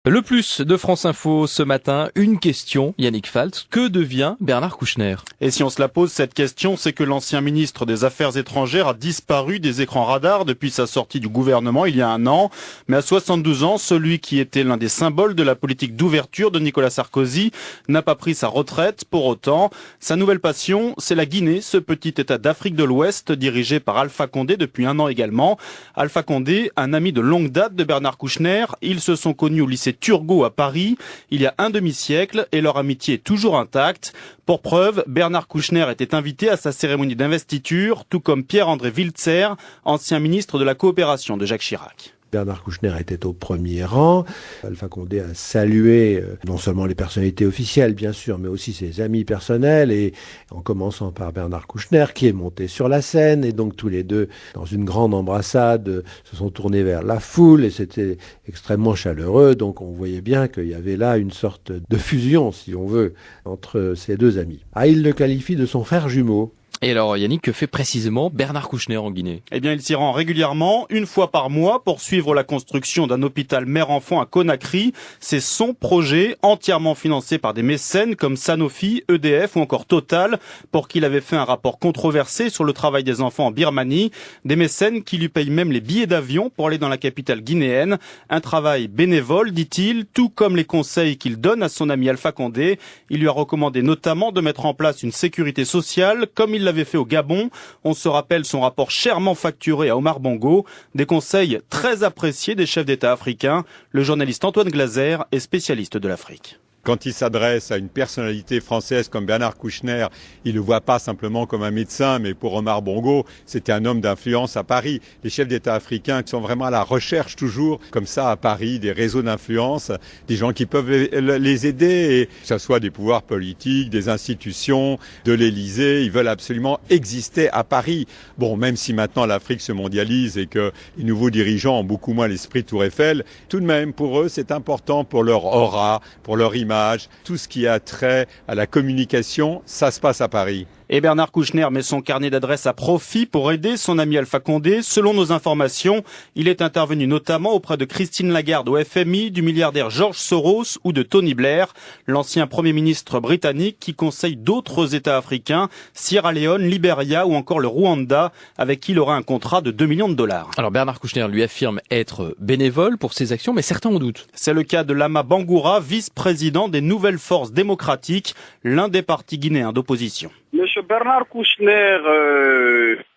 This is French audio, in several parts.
Le plus de France Info ce matin, une question, Yannick Falt, que devient Bernard Kouchner? Et si on se la pose cette question, c'est que l'ancien ministre des Affaires étrangères a disparu des écrans radars depuis sa sortie du gouvernement il y a un an. Mais à 72 ans, celui qui était l'un des symboles de la politique d'ouverture de Nicolas Sarkozy n'a pas pris sa retraite. Pour autant, sa nouvelle passion, c'est la Guinée, ce petit État d'Afrique de l'Ouest dirigé par Alpha Condé depuis un an également. Alpha Condé, un ami de longue date de Bernard Kouchner, ils se sont connus au lycée Turgot à Paris il y a un demi-siècle et leur amitié est toujours intacte. Pour preuve, Bernard Kouchner était invité à sa cérémonie d'investiture, tout comme Pierre-André Wiltzer, ancien ministre de la coopération de Jacques Chirac. Bernard Kouchner était au premier rang. Alpha Condé a salué non seulement les personnalités officielles, bien sûr, mais aussi ses amis personnels, et en commençant par Bernard Kouchner, qui est monté sur la scène, et donc tous les deux, dans une grande embrassade, se sont tournés vers la foule, et c'était extrêmement chaleureux, donc on voyait bien qu'il y avait là une sorte de fusion, si on veut, entre ces deux amis. Ah, il le qualifie de son frère jumeau. Et alors Yannick, que fait précisément Bernard Kouchner en Guinée? Eh bien, il s'y rend régulièrement, une fois par mois, pour suivre la construction d'un hôpital mère-enfant à Conakry. C'est son projet, entièrement financé par des mécènes comme Sanofi, EDF ou encore Total, pour qui il avait fait un rapport controversé sur le travail des enfants en Birmanie. Des mécènes qui lui payent même les billets d'avion pour aller dans la capitale guinéenne. Un travail bénévole, dit-il, tout comme les conseils qu'il donne à son ami Alpha Condé. Il lui a recommandé notamment de mettre en place une sécurité sociale, comme il l'avait fait au Gabon. On se rappelle son rapport chèrement facturé à Omar Bongo. Des conseils très appréciés des chefs d'État africains. Le journaliste Antoine Glaser est spécialiste de l'Afrique. Quand il s'adresse à une personnalité française comme Bernard Kouchner, il ne le voit pas simplement comme un médecin, mais pour Omar Bongo, c'était un homme d'influence à Paris. Les chefs d'État africains sont vraiment à la recherche toujours, comme ça à Paris, des réseaux d'influence, des gens qui peuvent les aider, et que ce soit des pouvoirs politiques, des institutions, de l'Élysée, ils veulent absolument exister à Paris. Bon, même si maintenant l'Afrique se mondialise et que les nouveaux dirigeants ont beaucoup moins l'esprit Tour Eiffel, tout de même, pour eux, c'est important pour leur aura, pour leur image. Tout ce qui a trait à la communication, ça se passe à Paris. Et Bernard Kouchner met son carnet d'adresses à profit pour aider son ami Alpha Condé. Selon nos informations, il est intervenu notamment auprès de Christine Lagarde au FMI, du milliardaire George Soros ou de Tony Blair, l'ancien Premier ministre britannique qui conseille d'autres États africains, Sierra Leone, Libéria ou encore le Rwanda, avec qui il aura un contrat de 2 millions de dollars. Alors Bernard Kouchner lui affirme être bénévole pour ses actions, mais certains en doutent. C'est le cas de Lama Bangoura, vice-président des Nouvelles Forces démocratiques, l'un des partis guinéens d'opposition. Monsieur Bernard Kouchner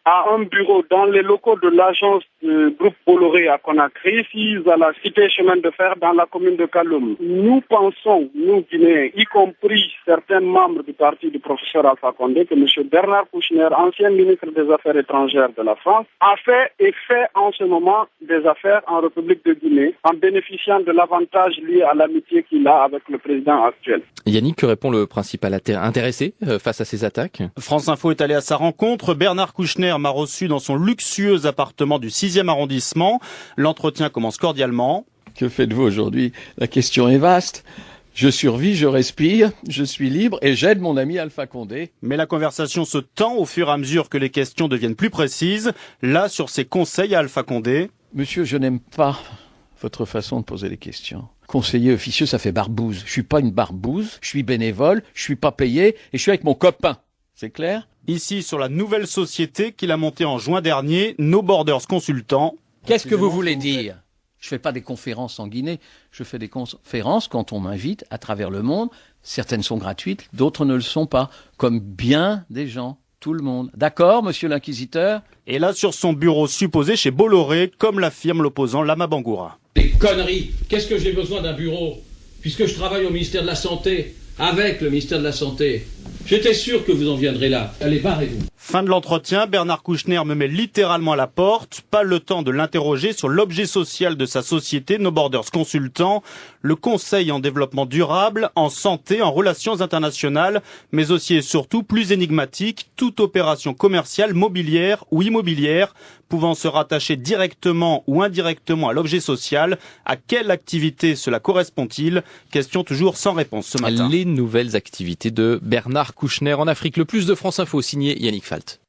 a un bureau dans les locaux de l'agence du groupe Bolloré à Conakry, à la cité chemin de fer dans la commune de Kaloum. Nous pensons, nous Guinéens, y compris certains membres du parti du professeur Alpha Condé, que monsieur Bernard Kouchner, ancien ministre des Affaires étrangères de la France, a fait et fait en ce moment des affaires en République de Guinée, en bénéficiant de l'avantage lié à l'amitié qu'il a avec le président actuel. Yannick, que répond le principal intéressé face à ces attaques? France Info est allé à sa rencontre. Bernard Kouchner m'a reçu dans son luxueux appartement du 6e arrondissement. L'entretien commence cordialement. Que faites-vous aujourd'hui? La question est vaste. Je survis, je respire, je suis libre et j'aide mon ami Alpha Condé. Mais la conversation se tend au fur et à mesure que les questions deviennent plus précises. Là, sur ses conseils à Alpha Condé. Monsieur, je n'aime pas votre façon de poser les questions. Conseiller officieux, ça fait barbouze. Je suis pas une barbouze, je suis bénévole, je suis pas payé et je suis avec mon copain. C'est clair? Ici, sur la nouvelle société qu'il a montée en juin dernier, No Borders Consultants. Qu'est-ce que vous voulez dire? Je fais pas des conférences en Guinée, je fais des conférences quand on m'invite à travers le monde. Certaines sont gratuites, d'autres ne le sont pas, comme bien des gens, tout le monde. D'accord, monsieur l'inquisiteur? Et là, sur son bureau supposé chez Bolloré, comme l'affirme l'opposant Lama Bangoura. Des conneries! Qu'est-ce que j'ai besoin d'un bureau? Puisque je travaille au ministère de la Santé, avec le ministère de la Santé. J'étais sûr que vous en viendrez là. Allez, barrez-vous. Fin de l'entretien, Bernard Kouchner me met littéralement à la porte. Pas le temps de l'interroger sur l'objet social de sa société, No Borders Consultants, le conseil en développement durable, en santé, en relations internationales, mais aussi et surtout plus énigmatique, toute opération commerciale, mobilière ou immobilière, pouvant se rattacher directement ou indirectement à l'objet social. À quelle activité cela correspond-il? Question toujours sans réponse ce matin. Les nouvelles activités de Bernard Kouchner en Afrique. Le plus de France Info, signé Yannick Falt.